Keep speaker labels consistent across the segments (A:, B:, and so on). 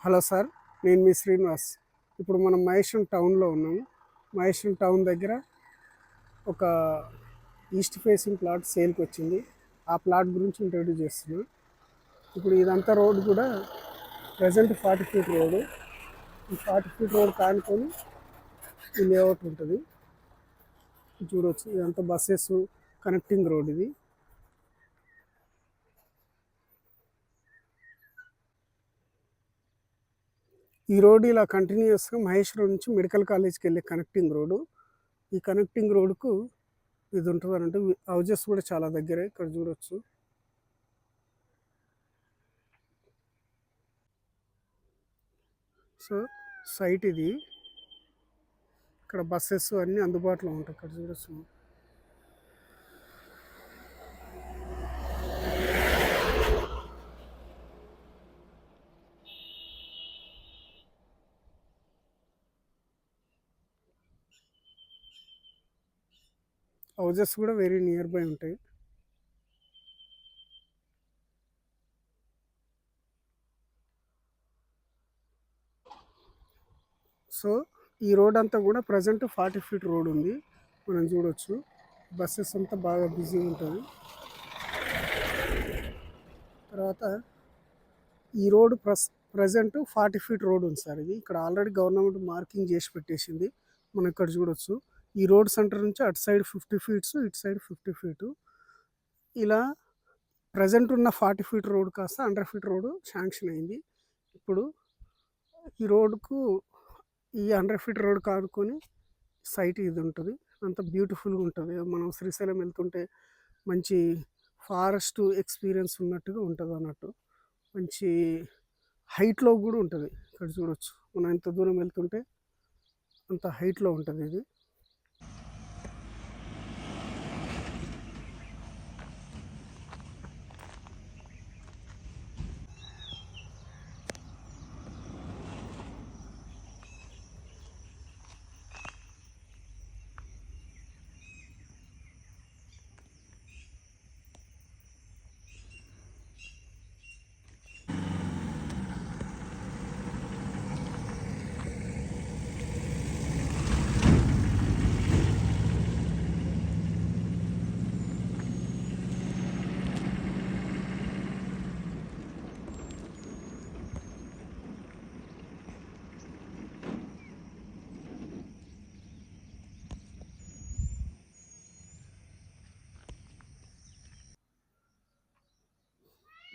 A: Hello sir, నేను మీ శ్రీనివాస్. ఇప్పుడు మనం మహేశ్వరం టౌన్లో ఉన్నాము. మహేశ్వరం టౌన్ దగ్గర ఒక ఈస్ట్ ఫేసింగ్ ప్లాట్ సేల్కి వచ్చింది. ఆ ప్లాట్ గురించి ఇంట్రడ్యూస్ చేస్తున్నాను. ఇప్పుడు ఇదంతా రోడ్ కూడా ప్రజెంట్ 40 ఫీట్ రోడ్డు. ఈ 40 ఫీట్ రోడ్ కానుకొని ఈ లేఅవుట్ ఉంటుంది. చూడవచ్చు, ఇదంతా బస్సెస్ కనెక్టింగ్ రోడ్ ఇది. ఈ రోడ్ ఇలా కంటిన్యూస్గా మహేశ్వరం నుంచి మెడికల్ కాలేజ్కి వెళ్ళే కనెక్టింగ్ రోడ్డు. ఈ కనెక్టింగ్ రోడ్కు ఇది ఉంటుంది అంటే హౌజెస్ కూడా చాలా దగ్గరే. ఇక్కడ చూడవచ్చు. సో సైట్ ఇది. ఇక్కడ బస్సెస్ అన్నీ అందుబాటులో ఉంటాయి. ఇక్కడ చూడవచ్చు. హౌజెస్ కూడా వెరీ నియర్ బై ఉంటాయి. సో ఈ రోడ్ అంతా కూడా ప్రజెంట్ 40 ఫీట్ రోడ్ ఉంది. మనం చూడవచ్చు, బస్సెస్ అంతా బాగా బిజీ ఉంటుంది. తర్వాత ఈ రోడ్ ప్రజెంట్ 40 ఫీట్ రోడ్ ఉంది సార్. ఇది ఇక్కడ ఆల్రెడీ గవర్నమెంట్ మార్కింగ్ చేసి పెట్టేసింది. మనం ఇక్కడ చూడవచ్చు. ఈ రోడ్ సెంటర్ నుంచి అటు సైడ్ 50 ఫీట్స్, ఇటు సైడ్ 50 ఫీటు. ఇలా ప్రజెంట్ ఉన్న 40 ఫీట్ రోడ్ కాస్త 100 ఫీట్ రోడ్ శాంక్షన్ అయింది. ఇప్పుడు ఈ రోడ్కు ఈ 100 ఫీట్ రోడ్ కానుకొని సైట్ ఇది ఉంటుంది. అంత బ్యూటిఫుల్గా ఉంటుంది. మనం శ్రీశైలం వెళ్తుంటే మంచి ఫారెస్ట్ ఎక్స్పీరియన్స్ ఉన్నట్టుగా ఉంటుంది అన్నట్టు. మంచి హైట్లో కూడా ఉంటుంది. ఇక్కడ చూడవచ్చు, మనం ఎంత దూరం వెళ్తుంటే అంత హైట్లో ఉంటుంది ఇది.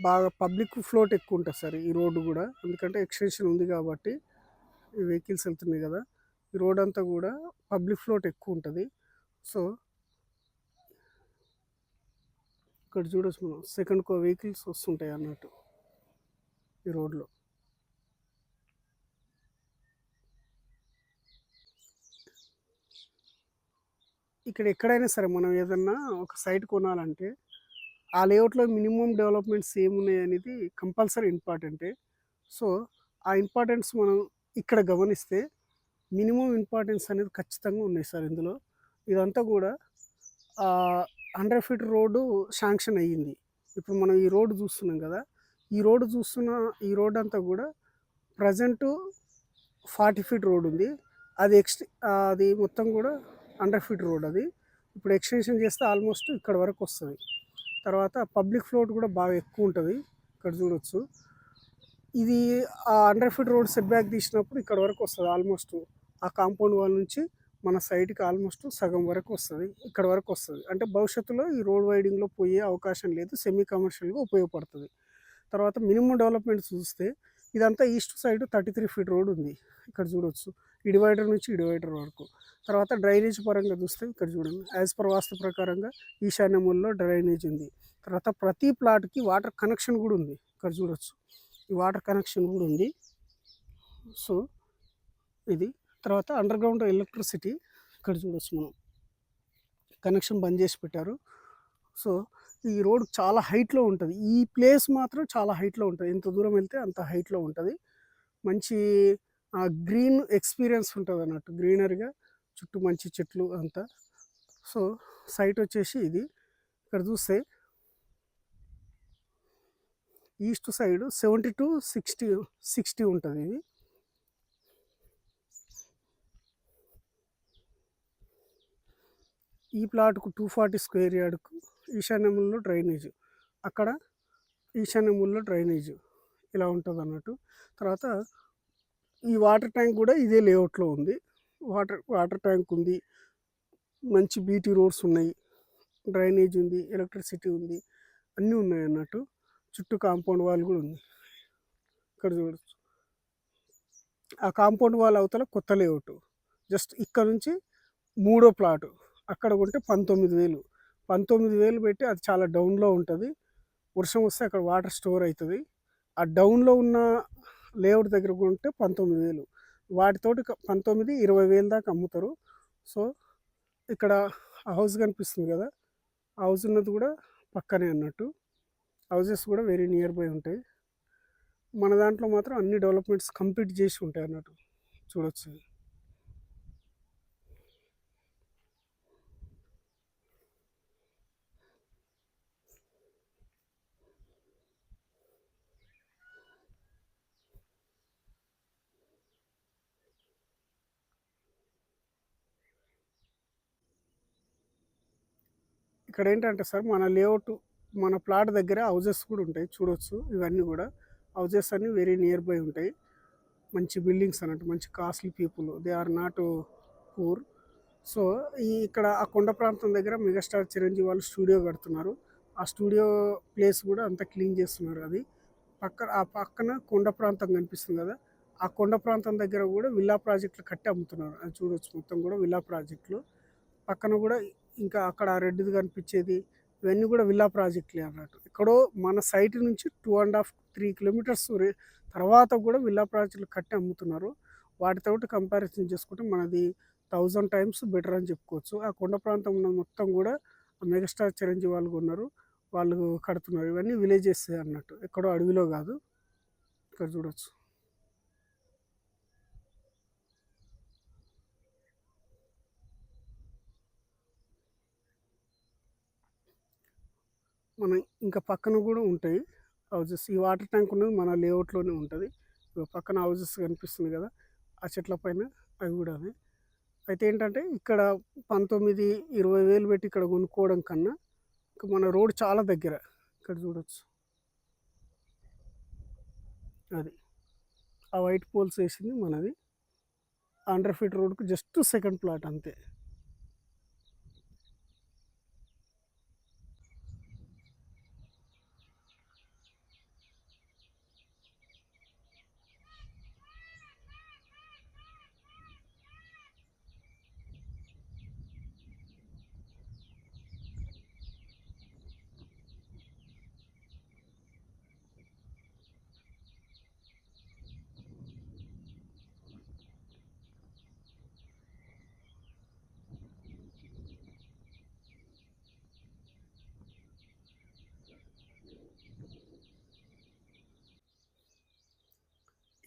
A: బాగా పబ్లిక్ ఫ్లోట్ ఎక్కువ ఉంటుంది సార్ ఈ రోడ్డు కూడా. ఎందుకంటే ఎక్స్టెన్షన్ ఉంది కాబట్టి ఈ వెహికల్స్ వెళ్తున్నాయి కదా. ఈ రోడ్ అంతా కూడా పబ్లిక్ ఫ్లోట్ ఎక్కువ ఉంటుంది. సో ఇక్కడ చూడవచ్చు, మనం సెకండ్ కో వెహికల్స్ వస్తుంటాయి అన్నట్టు ఈ రోడ్లో. ఇక్కడ ఎక్కడైనా సరే మనం ఏదన్నా ఒక సైట్ కొనాలంటే ఆ లేఅవుట్లో మినిమం డెవలప్మెంట్స్ ఏమున్నాయి అనేది కంపల్సరీ ఇంపార్టెంటే. సో ఆ ఇంపార్టెన్స్ మనం ఇక్కడ గమనిస్తే మినిమం ఇంపార్టెన్స్ అనేది ఖచ్చితంగా ఉన్నాయి సార్ ఇందులో. ఇదంతా కూడా 100 ఫీట్ రోడ్డు శాంక్షన్ అయ్యింది. ఇప్పుడు మనం ఈ రోడ్డు చూస్తున్నాం కదా. ఈ రోడ్ అంతా కూడా ప్రజెంటు 40 ఫీట్ రోడ్ ఉంది. అది మొత్తం కూడా 100 ఫీట్ రోడ్. అది ఇప్పుడు ఎక్స్టెన్షన్ చేస్తే ఆల్మోస్ట్ ఇక్కడ వరకు వస్తుంది. తర్వాత పబ్లిక్ ఫ్లోట్ కూడా బాగా ఎక్కువ ఉంటుంది. ఇక్కడ చూడవచ్చు, ఇది ఆ 100 ఫీట్ రోడ్ సెట్ బ్యాక్ తీసినప్పుడు ఇక్కడ వరకు వస్తుంది. ఆల్మోస్ట్ ఆ కాంపౌండ్ వాల్ నుంచి మన సైడ్కి ఆల్మోస్ట్ సగం వరకు వస్తుంది. ఇక్కడ వరకు వస్తుంది. అంటే భవిష్యత్తులో ఈ రోడ్ వైడింగ్లో పోయే అవకాశం లేదు. సెమీ కమర్షియల్గా ఉపయోగపడుతుంది. తర్వాత మినిమం డెవలప్మెంట్ చూస్తే ఇదంతా ఈస్ట్ సైడ్ 33 ఫీట్ రోడ్ ఉంది. ఇక్కడ చూడవచ్చు, ఈ డివైడర్ నుంచి ఈ డివైడర్ వరకు. తర్వాత డ్రైనేజ్ పరంగా చూస్తే ఇక్కడ చూడండి, యాజ్ పర్ వాస్తు ప్రకారంగా ఈశాన్య మూలలో డ్రైనేజ్ ఉంది. తర్వాత ప్రతి ప్లాట్కి వాటర్ కనెక్షన్ కూడా ఉంది. ఇక్కడ చూడవచ్చు, ఈ వాటర్ కనెక్షన్ కూడా ఉంది. సో ఇది. తర్వాత అండర్ గ్రౌండ్ ఎలక్ట్రిసిటీ ఇక్కడ చూడవచ్చు, మనం కనెక్షన్ బంద్ చేసి పెట్టారు. సో ఈ రోడ్ చాలా హైట్లో ఉంటుంది. ఈ ప్లేస్ మాత్రం చాలా హైట్లో ఉంటుంది. ఎంత దూరం వెళ్తే అంత హైట్లో ఉంటుంది. మంచి గ్రీన్ ఎక్స్పీరియన్స్ ఉంటుంది అన్నట్టు, గ్రీనరీగా చుట్టూ మంచి చెట్లు అంతా. సో సైట్ వచ్చేసి ఇది. ఇక్కడ చూస్తే ఈస్ట్ సైడ్ 70 to 60 ఉంటుంది ఇది. ఈ ప్లాట్కు 240 స్క్వేర్ యార్డ్కు ఈశాన్యముల్లో డ్రైనేజ్, అక్కడ ఈశాన్యముల్లో డ్రైనేజ్ ఇలా ఉంటుంది అన్నట్టు. తర్వాత ఈ వాటర్ ట్యాంక్ కూడా ఇదే లేఅవుట్లో ఉంది. వాటర్ ట్యాంక్ ఉంది, మంచి బీటీ రోడ్స్ ఉన్నాయి, డ్రైనేజ్ ఉంది, ఎలక్ట్రిసిటీ ఉంది, అన్నీ ఉన్నాయి అన్నట్టు. చుట్టూ కాంపౌండ్ వాల్ కూడా ఉంది. ఇక్కడ చూడొచ్చు, ఆ కాంపౌండ్ వాల్ అవతల కొత్త లేఅవుట్. జస్ట్ ఇక్కడ నుంచి 3వ ప్లాటు అక్కడ కొంటే 19,000 పెట్టి, అది చాలా డౌన్లో ఉంటుంది. వర్షం వస్తే అక్కడ వాటర్ స్టోర్ అవుతుంది. ఆ డౌన్లో ఉన్న లేఅవుట్ దగ్గర కొంటే 19,000, వాటితోటి 19-20,000 దాకా అమ్ముతారు. సో ఇక్కడ హౌస్ కనిపిస్తుంది కదా, హౌస్ ఉన్నది కూడా పక్కనే అన్నట్టు. హౌజెస్ కూడా వెరీ నియర్ బై ఉంటాయి. మన దాంట్లో మాత్రం అన్ని డెవలప్మెంట్స్ కంప్లీట్ చేసి ఉంటాయి అన్నట్టు. చూడొచ్చు, ఇక్కడ ఏంటంటే సార్, మన లేఅవుట్ మన ప్లాట్ దగ్గర హౌజెస్ కూడా ఉంటాయి. చూడొచ్చు, ఇవన్నీ కూడా హౌజెస్ అన్నీ వెరీ నియర్ బై ఉంటాయి. మంచి బిల్డింగ్స్ అన్నట్టు, మంచి costly people, they are not poor. So ఇక్కడ ఆ కొండ ప్రాంతం దగ్గర మెగాస్టార్ చిరంజీవి వాళ్ళు స్టూడియో కడుతున్నారు. ఆ స్టూడియో ప్లేస్ కూడా అంతా క్లీన్ చేస్తున్నారు. అది ఆ పక్కన కొండ ప్రాంతం కనిపిస్తుంది కదా, ఆ కొండ ప్రాంతం దగ్గర కూడా విల్లా ప్రాజెక్టులు కట్టి అమ్ముతున్నారు. అది చూడొచ్చు, మొత్తం కూడా విల్లా ప్రాజెక్టులు. పక్కన కూడా ఇంకా అక్కడ రెడ్డిది కనిపించేది, ఇవన్నీ కూడా విల్లా ప్రాజెక్టులే అన్నట్టు. ఎక్కడో మన సైట్ నుంచి 2.5-3 కిలోమీటర్స్ తర్వాత కూడా విల్లా ప్రాజెక్టులు కట్టి అమ్ముతున్నారు. వాటితోటి కంపారిజన్ చేసుకుంటే మనది 1000 టైమ్స్ బెటర్ అని చెప్పుకోవచ్చు. ఆ కొండ ప్రాంతం ఉన్న మొత్తం కూడా మెగాస్టార్ చిరంజీవి వాళ్ళు కొన్నారు, వాళ్ళు కడుతున్నారు. ఇవన్నీ విలేజెస్ అన్నట్టు, ఎక్కడో అడవిలో కాదు. ఇక్కడ చూడొచ్చు, మన ఇంకా పక్కన కూడా ఉంటాయి హౌజెస్. ఈ వాటర్ ట్యాంక్ ఉన్నది మన లేఅవుట్లోనే ఉంటుంది. పక్కన హౌజెస్ కనిపిస్తుంది కదా, ఆ చెట్ల పైన అవి కూడా అవి. అయితే ఏంటంటే ఇక్కడ 19-20 పెట్టి ఇక్కడ కొనుక్కోవడం కన్నా మన రోడ్ చాలా దగ్గర. ఇక్కడ చూడొచ్చు, అది ఆ వైట్ పోల్స్ వేసింది మనది. 100 ఫీట్ రోడ్కు జస్ట్ సెకండ్ ప్లాట్ అంతే.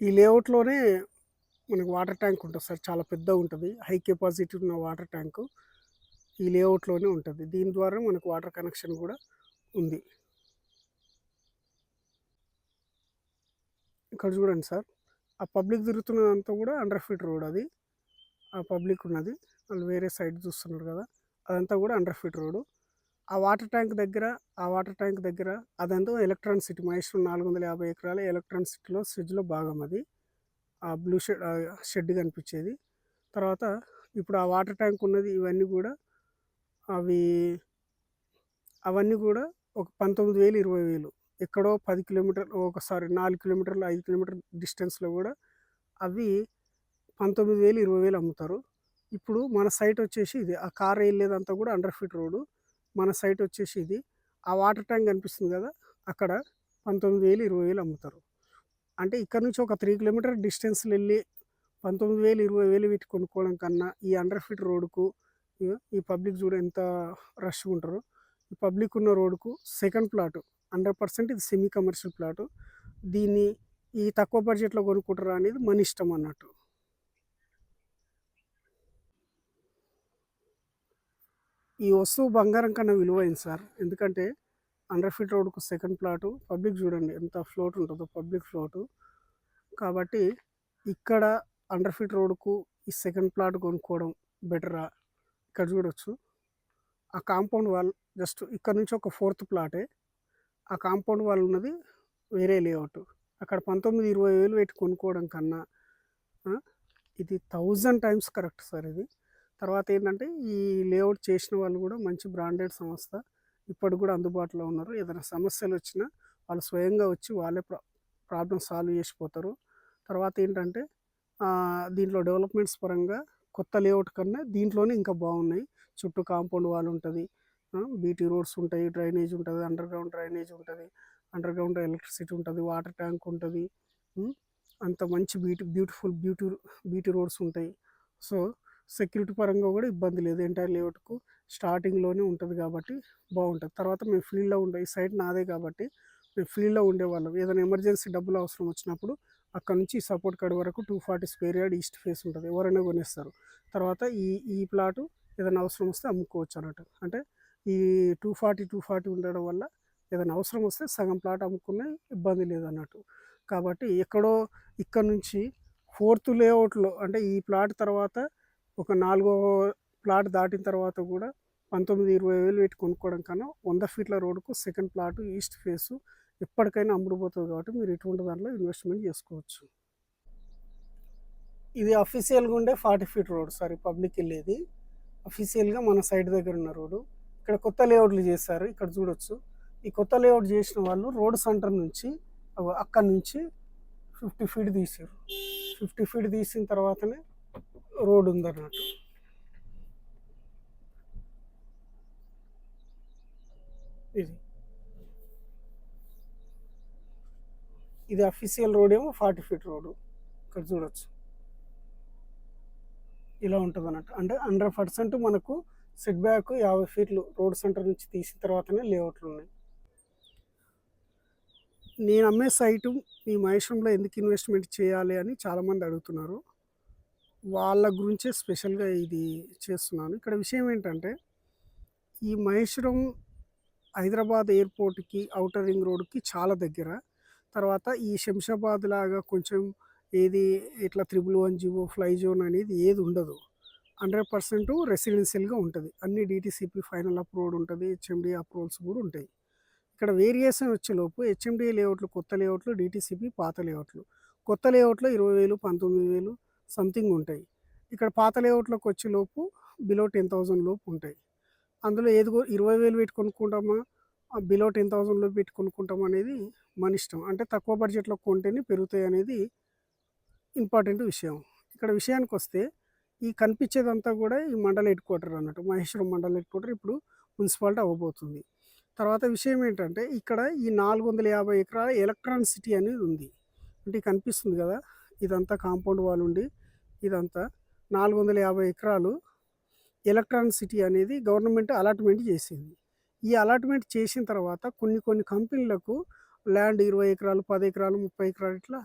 A: ఈ లేఅవుట్లోనే మనకు వాటర్ ట్యాంక్ ఉంటుంది సార్, చాలా పెద్దగా ఉంటుంది. హై కెపాసిటీ ఉన్న వాటర్ ట్యాంకు ఈ లేఅవుట్లోనే ఉంటుంది. దీని ద్వారా మనకు వాటర్ కనెక్షన్ కూడా ఉంది. ఇక్కడ చూడండి సార్, ఆ పబ్లిక్ తిరుగుతున్నదంతా కూడా 100 ఫీట్ రోడ్. అది ఆ పబ్లిక్ ఉన్నది, వాళ్ళు వేరే సైడ్ చూస్తున్నారు కదా, అదంతా కూడా 100 ఫీట్ రోడ్. ఆ వాటర్ ట్యాంక్ దగ్గర అదంతా ఎలక్ట్రాన్ సిటీ. మహేశ్వరం 450 ఎకరాల ఎలక్ట్రాన్ సిటీలో స్విచ్లో భాగం అది. ఆ బ్లూ షెడ్ కనిపించేది. తర్వాత ఇప్పుడు ఆ వాటర్ ట్యాంక్ ఉన్నది, ఇవన్నీ కూడా అవన్నీ కూడా ఒక 19,000-20,000, ఎక్కడో 10 కిలోమీటర్లు, ఒకసారి 4 కిలోమీటర్లు 5 కిలోమీటర్ డిస్టెన్స్లో కూడా అవి 19,000-20,000 అమ్ముతారు. ఇప్పుడు మన సైట్ వచ్చేసి ఇది, ఆ కార్ వెళ్ళేదంతా కూడా 100 ఫీట్ రోడ్డు. మన సైట్ వచ్చేసి ఇది, ఆ వాటర్ ట్యాంక్ కనిపిస్తుంది కదా, అక్కడ 19,000-20,000 అమ్ముతారు. అంటే ఇక్కడ నుంచి ఒక 3 కిలోమీటర్ డిస్టెన్స్లో వెళ్ళి 19,000-20,000 పెట్టి కొనుక్కోవడం కన్నా ఈ 100 ఫీట్ రోడ్డుకు, ఈ పబ్లిక్ చూడ ఎంత రష్గా ఉంటారో. ఈ పబ్లిక్ ఉన్న రోడ్డుకు సెకండ్ ప్లాటు 100% ఇది సెమీ కమర్షియల్ ప్లాటు. దీన్ని ఈ తక్కువ బడ్జెట్లో కొనుక్కుంటారా అనేది మన ఇష్టం అన్నట్టు. ఈ వస్తువు బంగారం కన్నా విలువైంది సార్. ఎందుకంటే 100 ఫీట్ రోడ్‌కు సెకండ్ ప్లాటు. పబ్లిక్ చూడండి ఎంత ఫ్లోట్ ఉంటదో పబ్లిక్ ఫ్లోటు. కాబట్టి ఇక్కడ 100 ఫీట్ రోడ్‌కు ఈ సెకండ్ ప్లాట్ కొనుక్కోవడం బెటరా? ఇక్కడ చూడొచ్చు. ఆ కాంపౌండ్ వాల్ జస్ట్ ఇక్కడ నుంచి ఒక ఫోర్త్ ప్లాటే. ఆ కాంపౌండ్ వాల్ ఉన్నది వేరే లేఅవుట్. అక్కడ 19, 20 వేలు పెట్టి కొనుక్కోవడం కన్నా ఆ! ఇది 1000 టైమ్స్ కరెక్ట్ సార్ ఇది. తర్వాత ఏంటంటే ఈ లేఅవుట్ చేసిన వాళ్ళు కూడా మంచి బ్రాండెడ్ సంస్థ. ఇప్పటికి కూడా అందుబాటులో ఉన్నారు. ఏదైనా సమస్యలొచ్చినా వాళ్ళు స్వయంగా వచ్చి వాళ్ళే ప్రాబ్లమ్ సాల్వ్ చేసిపోతారు. తర్వాత ఏంటంటే దీంట్లో డెవలప్‌మెంట్స్ పరంగా కొత్త లేఅవుట్ కన్నా దీంట్లోనే ఇంకా బాగున్నాయి. చుట్టూ కాంపౌండ్ వాల్ ఉంటది. బీటీ రోడ్స్ ఉంటాయి. డ్రైనేజ్ ఉంటది. అండర్‌గ్రౌండ్ డ్రైనేజ్ ఉంటది. అండర్‌గ్రౌండ్ ఎలక్ట్రిసిటీ ఉంటది. వాటర్ ట్యాంక్ ఉంటది. హ్మ్. అంత మంచి బీటీ రోడ్స్ ఉంటాయి. సో, సెక్యూరిటీ పరంగా కూడా ఇబ్బంది లేదు. ఎంటైర్ లేఅవుట్‌కు స్టార్టింగ్‌లోనే ఉంటది కాబట్టి బావుంటది. తర్వాత మేము ఫీల్డ్‌లో ఈ సైట్ నాదే కాబట్టి మేము ఫీల్డ్‌లో ఉండేవాళ్ళం. ఏదైనా ఎమర్జెన్సీ డబ్బులు అవసరం వచ్చినప్పుడు అక్కడి నుంచి సపోర్ట్ కార్డ్ వరకు 240 స్క్వేర్ యార్డ్ ఈస్ట్ ఫేస్ ఉంటది. ఎవరైనా కొనేస్తారు. తర్వాత ఈ ప్లాటు ఏదైనా అవసరం వస్తే అమ్ముకోవచ్చు అన్నట్టు. అంటే ఈ 240 ఉండడం వల్ల ఏదైనా అవసరం వస్తే సగం ప్లాట్ అమ్ముకునే ఇబ్బంది లేదన్నట్టు. కాబట్టి ఎక్కడో ఇక్కడ నుంచి ఫోర్త్ లేఅవుట్‌లో అంటే ఈ ప్లాట్ తర్వాత ఒక నాలుగో ప్లాట్ దాటిన తర్వాత కూడా 19, 20 వేలు పెట్టి కొనుక్కోవడం కన్నా 100 ఫీట్ల రోడ్‌కు సెకండ్ ప్లాట్ ఈస్ట్ ఫేసు ఎప్పటికైనా అమ్ముడుపోతది కాబట్టి మీరు ఇటువంటి దాంట్లో ఇన్వెస్ట్‌మెంట్ చేసుకోవచ్చు. ఇది అఫీషియల్‌గా ఉండే 40 ఫీట్ రోడ్ సార్ ఈ పబ్లిక్ ఎళ్ళేది. అఫీషియల్‌గా మన సైట్ దగ్గర ఉన్న రోడ్డు. ఇక్కడ కొత్త లేఅవుట్లు చేశారు. ఇక్కడ చూడొచ్చు. ఈ కొత్త లేఅవుట్ చేసిన వాళ్ళు రోడ్ సెంటర్ నుంచి అక్కడి నుంచి 50 ఫీట్ తీసిర్రు. 50 ఫీట్ తీసిన తర్వాతనే రోడ్ ఉందన్నట్టు. ఇది. ఇది అఫీషియల్ రోడ్ ఏమో 40 ఫీట్ రోడ్డు. ఇక్కడ చూడొచ్చు. ఇలా ఉంటదన్నట్టు. అంటే 100% మనకు సెట్ బ్యాక్ 50 ఫీట్లు రోడ్ సెంటర్ నుంచి తీసిన తర్వాతనే లేఅవుట్లున్నాయి. నేను అమ్మే సైటు ఈ మహేశ్వరంలో ఎందుకు ఇన్వెస్ట్‌మెంట్ చేయాలి అని చాలామంది అడుగుతున్నారు. వాళ్ళ గురించే స్పెషల్‌గా ఇది చేస్తున్నాను. ఇక్కడ విషయం ఏంటంటే, ఈ మహేశ్వరం హైదరాబాద్ ఎయిర్‌పోర్ట్‌కి, ఔటర్ రింగ్ రోడ్‌కి చాలా దగ్గర. తర్వాత ఈ శంషాబాద్ లాగా కొంచెం ఏది ఇట్లా 111 జియో, ఫ్లై జోన్ అనేది ఏది ఉండదు. 100% రెసిడెన్షియల్‌గా ఉంటది. అన్ని డీటీసీపీ ఫైనల్ అప్రూవ్డ్ ఉంటది. హెచ్ఎండీ అప్రూవల్స్ కూడా ఉంటాయి. ఇక్కడ వేరియేషన్ వచ్చేలోపు హెచ్ఎండీ లేఅవుట్లు కొత్త లేఅవుట్లు, డీటీసీపీ పాత లేఅవుట్లు. కొత్త లేఅవుట్‌లో 20,000, 19,000 సంథింగ్ ఉంటాయి. ఇక్కడ పాత లేఅవుట్‌లోకి వచ్చేలోపు బిలో 10,000 లోపు ఉంటాయి. అందులో ఏది 20,000 పెట్టి కొనుక్కుంటామా, బిలో 10,000లో పెట్టి కొనుక్కుంటామా అనేది మన ఇష్టం. అంటే తక్కువ బడ్జెట్‌లో కొంటేనే పెరుగుతాయి అనేది ఇంపార్టెంట్ విషయం. ఇక్కడ విషయానికొస్తే ఈ కనిపించేదంతా కూడా ఈ మండల్ హెడ్ క్వార్టర్ అన్నట్టు. మహేశ్వరం మండల్ హెడ్ క్వార్టర్ ఇప్పుడు మున్సిపాలిటీ అవ్వబోతుంది. తర్వాత విషయం ఏంటంటే ఇక్కడ ఈ 450 ఎకరాల ఎలక్ట్రాన్ సిటీ అనేది ఉంది. అంటే కనిపిస్తుంది కదా! ఇదంతా కాంపౌండ్ వాల్ ఉండి ఇదంతా 450 ఎకరాలు ఎలక్ట్రాన్ సిటీ అనేది గవర్నమెంట్ అలాట్‌మెంట్ చేసింది. ఈ అలాట్‌మెంట్ చేసిన తర్వాత కొన్ని కంపెనీలకు ల్యాండ్ 20 ఎకరాలు, 10 ఎకరాలు, 30 ఎకరాలు ఇట్లా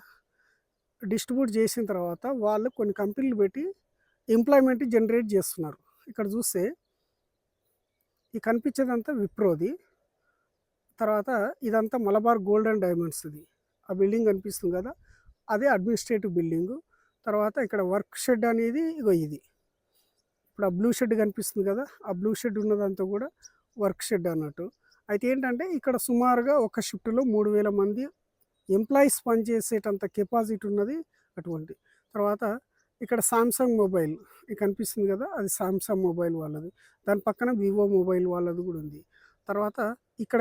A: డిస్ట్రిబ్యూట్ చేసిన తర్వాత వాళ్ళు కొన్ని కంపెనీలు పెట్టి ఎంప్లాయ్‌మెంట్ జనరేట్ చేస్తున్నారు. ఇక్కడ చూస్తే ఈ కనిపించేదంతా విప్రోది. తర్వాత ఇదంతా మలబార్ గోల్డ్ అండ్ డైమండ్స్‌ది. ఆ బిల్డింగ్ కనిపిస్తుంది కదా! అదే అడ్మినిస్ట్రేటివ్ బిల్డింగు. తర్వాత ఇక్కడ వర్క్ షెడ్ అనేది ఇగో ఇది. ఇప్పుడు ఆ బ్లూ షెడ్ కనిపిస్తుంది కదా! ఆ బ్లూ షెడ్ ఉన్నదంతా కూడా వర్క్ షెడ్ అన్నట్టు. అయితే ఏంటంటే ఇక్కడ సుమారుగా ఒక షిఫ్ట్‌లో 3000 మంది ఎంప్లాయీస్ పనిచేసేటంత కెపాసిటీ ఉన్నది అటువంటి. తర్వాత ఇక్కడ సామ్‌సంగ్ మొబైల్ కనిపిస్తుంది కదా! అది సామ్‌సంగ్ మొబైల్ వాళ్ళది. దాని పక్కన వివో మొబైల్ వాళ్ళది కూడా ఉంది. తర్వాత ఇక్కడ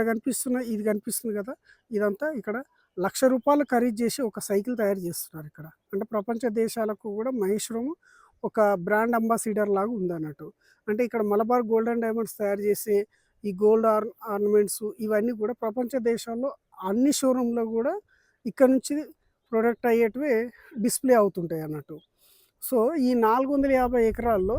A: ఇది కనిపిస్తుంది కదా! ఇదంతా ఇక్కడ రూ. 1,00,000 ఖరీదు చేసి ఒక సైకిల్ తయారు చేస్తున్నారు ఇక్కడ. అంటే ప్రపంచ దేశాలకు కూడా మహేశ్వరం ఒక బ్రాండ్ అంబాసిడర్ లాగా ఉందన్నట్టు. అంటే ఇక్కడ మలబార్ గోల్డ్ అండ్ డైమండ్స్ తయారు చేసే ఈ గోల్డ్ ఆర్నమెంట్స్ ఇవన్నీ కూడా ప్రపంచ దేశాల్లో అన్ని షోరూమ్‌లో కూడా ఇక్కడ నుంచి ప్రొడక్ట్ అయ్యేటివే డిస్‌ప్లే అవుతుంటాయి అన్నట్టు. సో, ఈ 450 ఎకరాల్లో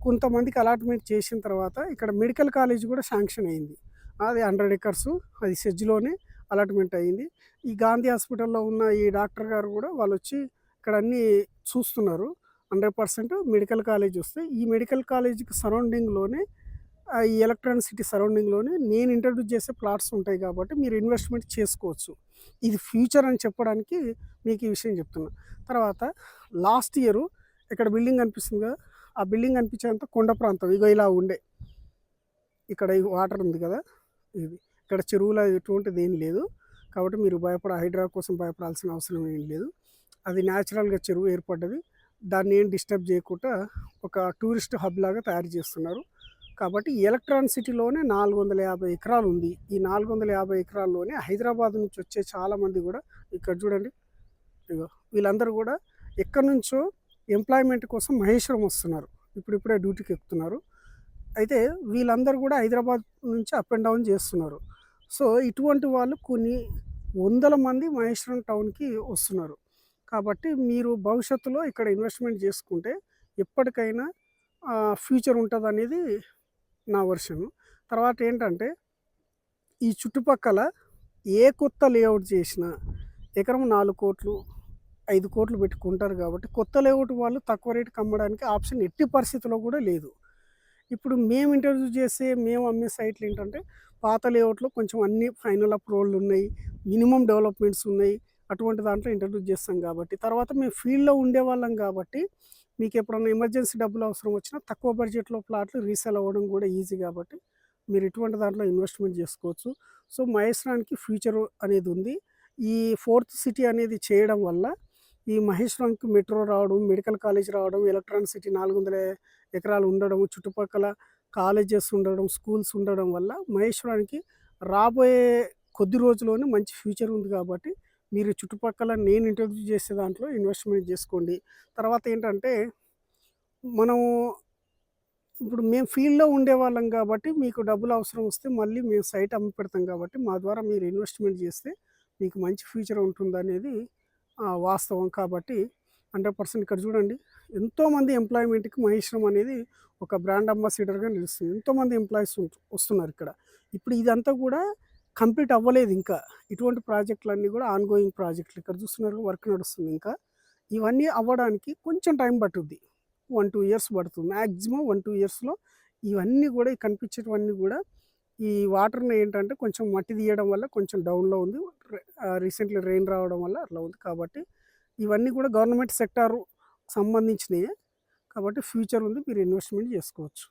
A: కొంతమందికి అలాట్‌మెంట్ చేసిన తర్వాత ఇక్కడ మెడికల్ కాలేజ్ కూడా శాంక్షన్ అయింది. అది 100 ఎకర్సు అది సెజ్‌లోనే అలాట్‌మెంట్ అయింది. ఈ గాంధీ హాస్పిటల్‌లో ఉన్న ఈ డాక్టర్ గారు కూడా వాళ్ళొచ్చి ఇక్కడ అన్నీ చూస్తున్నారు. 100% మెడికల్ కాలేజ్ వస్తే ఈ మెడికల్ కాలేజ్‌కి సరౌండింగ్‌లోనే ఈ ఎలక్ట్రానిక్ సిటీ సరౌండింగ్‌లోనే నేను ఇంట్రొడ్యూస్ చేసే ప్లాట్స్ ఉంటాయి కాబట్టి మీరు ఇన్వెస్ట్‌మెంట్ చేసుకోవచ్చు. ఇది ఫ్యూచర్ అని చెప్పడానికి మీకు ఈ విషయం చెప్తున్నా. తర్వాత లాస్ట్ ఇయరు ఇక్కడ బిల్డింగ్ కనిపిస్తుంది కదా! ఆ బిల్డింగ్ కనిపించేంత కొండ ప్రాంతం. ఇగో ఇలా ఉండే. ఇక్కడ ఈ వాటర్ ఉంది కదా! ఇది. ఇక్కడ చెరువులు ఎటువంటిది ఏం లేదు. కాబట్టి మీరు హైడ్రా కోసం భయపడాల్సిన అవసరం ఏం లేదు. అది న్యాచురల్‌గా చెరువు ఏర్పడ్డది. దాన్ని ఏం డిస్టర్బ్ చేయకుండా ఒక టూరిస్ట్ హబ్ లాగా తయారు చేస్తున్నారు. కాబట్టి ఎలక్ట్రానిక్ సిటీలోనే 450 ఎకరాలు ఉంది. ఈ 450 ఎకరాల్లోనే హైదరాబాద్ నుంచి వచ్చే చాలామంది కూడా ఇక్కడ చూడండి. ఇగో వీళ్ళందరూ కూడా ఎక్కడి నుంచో ఎంప్లాయ్‌మెంట్ కోసం మహేశ్వరం వస్తున్నారు. ఇప్పుడిప్పుడే డ్యూటీకి ఎక్కుతున్నారు. అయితే వీళ్ళందరూ కూడా హైదరాబాద్ నుంచి అప్ అండ్ డౌన్ చేస్తున్నారు. సో, ఇటువంటి వాళ్ళు కొన్ని వందల మంది మహేశ్వరం టౌన్‌కి వస్తున్నారు. కాబట్టి మీరు భవిష్యత్తులో ఇక్కడ ఇన్వెస్ట్‌మెంట్ చేసుకుంటే ఎప్పటికైనా ఫ్యూచర్ ఉంటదనేది నా వర్షను. తర్వాత ఏంటంటే, ఈ చుట్టుపక్కల ఏ కొత్త లేఅవుట్ చేసినా ఎకరం 4,00,00,000, 5,00,00,000 పెట్టి కొంటారు కాబట్టి కొత్త లేఅవుట్ వాళ్ళు తక్కువ రేటుకి అమ్మడానికి ఆప్షన్ ఎట్టి పరిస్థితిలో కూడా లేదు. ఇప్పుడు మేము ఇంట్రొడ్యూస్ చేసే, మేము అమ్మే సైట్లు ఏంటంటే, పాత లేఅవుట్‌లో కొంచెం అన్నీ ఫైనల్ అప్రూవల్‌లు ఉన్నాయి. మినిమమ్ డెవలప్‌మెంట్స్ ఉన్నాయి. అటువంటి దాంట్లో ఇంట్రొడ్యూస్ చేస్తాం కాబట్టి, తర్వాత మేము ఫీల్డ్‌లో ఉండేవాళ్ళం కాబట్టి, మీకు ఎప్పుడన్నా ఎమర్జెన్సీ డబ్బులు అవసరం వచ్చినా తక్కువ బడ్జెట్‌లో ప్లాట్లు రీసేల్ అవ్వడం కూడా ఈజీ కాబట్టి, మీరు ఇటువంటి దాంట్లో ఇన్వెస్ట్‌మెంట్ చేసుకోవచ్చు. సో, మహేశ్వరానికి ఫ్యూచర్ అనేది ఉంది. ఈ ఫోర్త్ సిటీ అనేది చేయడం వల్ల, ఈ మహేశ్వరంకి మెట్రో రావడం, మెడికల్ కాలేజ్ రావడం, ఎలక్ట్రానిక్ సిటీ 400 ఎకరాలు ఉండడం, చుట్టుపక్కల కాలేజెస్ ఉండడం, స్కూల్స్ ఉండడం వల్ల మహేశ్వరానికి రాబోయే కొద్ది రోజుల్లోనే మంచి ఫ్యూచర్ ఉంది కాబట్టి, మీరు చుట్టుపక్కల నేను ఇంట్రొడ్యూస్ చేసే దాంట్లో ఇన్వెస్ట్‌మెంట్ చేసుకోండి. తర్వాత ఏంటంటే, మనం ఇప్పుడు మేము ఫీల్డ్‌లో ఉండేవాళ్ళం కాబట్టి, మీకు డబ్బులు అవసరం వస్తే మళ్ళీ మేము సైట్ అమ్మి పెడతాం కాబట్టి, మా ద్వారా మీరు ఇన్వెస్ట్‌మెంట్ చేస్తే మీకు మంచి ఫ్యూచర్ ఉంటుందనేది వాస్తవం. కాబట్టి 100% ఇక్కడ చూడండి, ఎంతోమంది ఎంప్లాయ్‌మెంట్‌కి మహేశ్వరం అనేది ఒక బ్రాండ్ అంబాసిడర్‌గా నిలుస్తుంది. ఎంతోమంది ఎంప్లాయీస్ వస్తున్నారు ఇక్కడ. ఇప్పుడు ఇదంతా కూడా కంప్లీట్ అవ్వలేదు ఇంకా. ఇటువంటి ప్రాజెక్టులన్నీ కూడా ఆన్‌గోయింగ్ ప్రాజెక్టులు. ఇక్కడ చూస్తున్నారు వర్క్ నడుస్తుంది ఇంకా. ఇవన్నీ అవ్వడానికి కొంచెం టైం పట్టుద్ది. 1, 2 ఇయర్స్ పడుతుంది. మాక్సిమం 1, 2 ఇయర్స్‌లో ఇవన్నీ కూడా ఈ కనిపించేటివన్నీ కూడా ఈ వాటర్‌ని ఏంటంటే కొంచెం మట్టి తీయడం వల్ల కొంచెం డౌన్‌లో ఉంది. రీసెంట్‌లీ రెయిన్ రావడం వల్ల అట్లా ఉంది. కాబట్టి ఇవన్నీ కూడా గవర్నమెంట్ సెక్టారు సంబంధించినయే. కాబట్టి ఫ్యూచర్ ఉంది. మీరు ఇన్వెస్ట్‌మెంట్ చేసుకోవచ్చు.